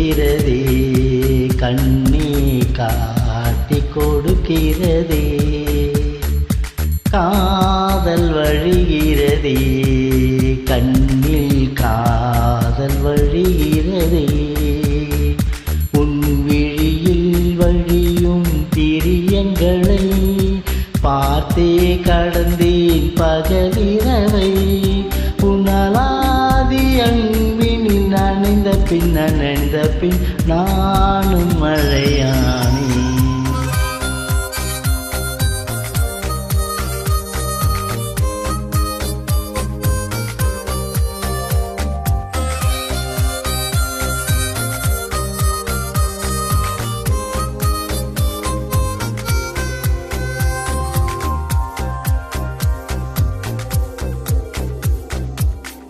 கொடுக்கிறதே கண்ணே காட்டி கொடுக்கிறதே காதல் வழிகிறதே கண்ணில் காதல் வழிகிறதே உன் விழியில் வழியும் பிரியங்களை பார்த்தே கடந்தேன் பகலிரவை புனலாதி அன்பினில் நனைந்த பின் நானும் மழையானே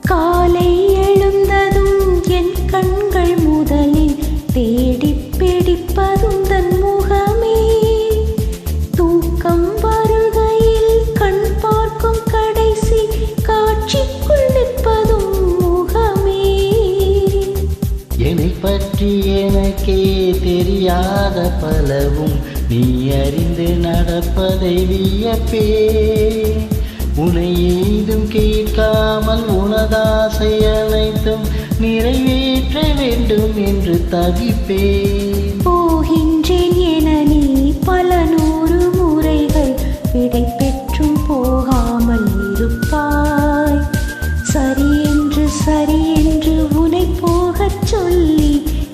காலை எழுந்ததும் என் கண்கள் முதலில் தேடி பிடிப்பதும் தன் முகமே தூக்கம் வருகையில் கண் பார்க்கும் கடைசி காட்சிக்குள் நிற்பதும் முகமே என்னை பற்றி எனக்கே தெரியாத பலவும் நீ அறிந்து நடப்பதை வியப்பே உன்னை ஏதும் கேட்காமல் உனதாசை அனைத்தும் நிறைவேற்ற வேண்டும் என்று தவிப்பேன் போகின்றேன் என நீ பல 100 முறைகள் விடை பெற்றும் போகாமல் இருப்பாய் சரி என்று உன்னை போகச் சொல்லி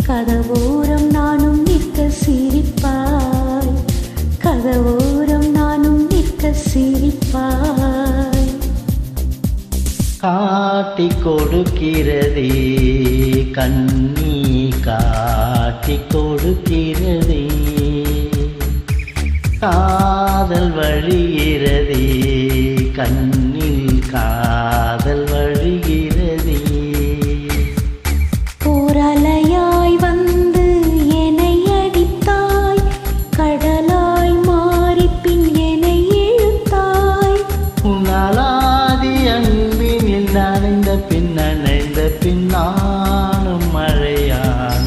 கதவோரம் நானும் நிற்க சிரிப்பாய் கதவோரம் நானும் நிற்க சிரிப்பாய் காட்டி கொடுக்கிறதே கண்ணி காட்டி கொடுக்கிறதே காதல் வழிகிறதே கண்ணில் காதல் வழிகிறதே போரலையாய் வந்து என்னை அடித்தாய் கடலாய் மாறி பின் என்னை இழுத்தாய் உன்னாலாதி அன்பினில் நனைந்த பின் நானும் மழையான்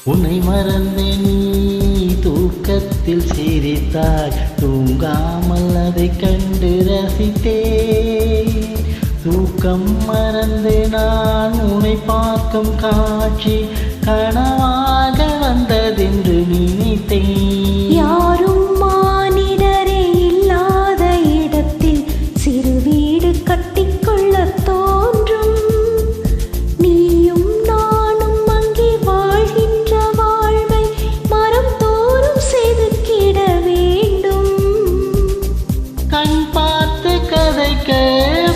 உன்னை மறந்து நீ தூக்கத்தில் சிரித்தாய் தூங்காமல் அதை கண்டு ரசித்தேன் தூக்கம் மறந்து நான் உன்னை பார்க்கும் காட்சி கனவாக வந்ததென்று நினைத்தேன் யாரும் மானிடரே இல்லாத இடத்தில் சிறு வீடு கட்டிக்கொள்ள தோன்றும் நீயும் நானும் அங்கே வாழ்கின்ற வாழ்வை மரம் தோறும் செதுக்கிட வேண்டும் கண் பார்த்து கதைக்க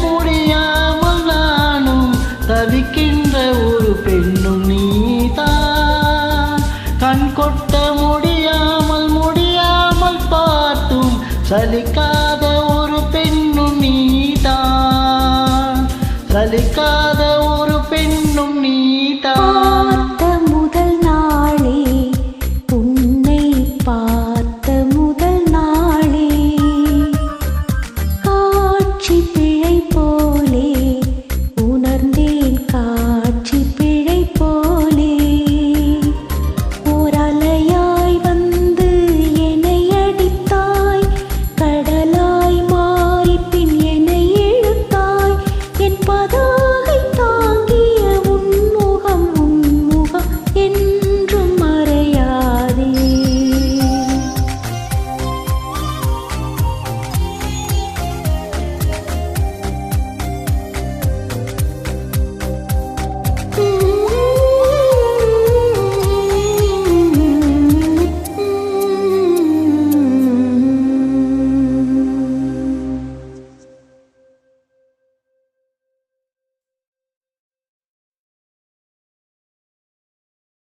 முடியாமல் நானும் தவிக்கின்ற ஒரு பெண்ணும் நீதான் கண் கொட்ட முடியாமல் பார்த்தும் சலிக்காத ஒரு பெண்ணும் நீதான் சலிக்காத ஒரு பெண்ணும் நீதான் பார்த்த முதல் நாளே உன்னை பார்த்த முதல் நாளே காட்சி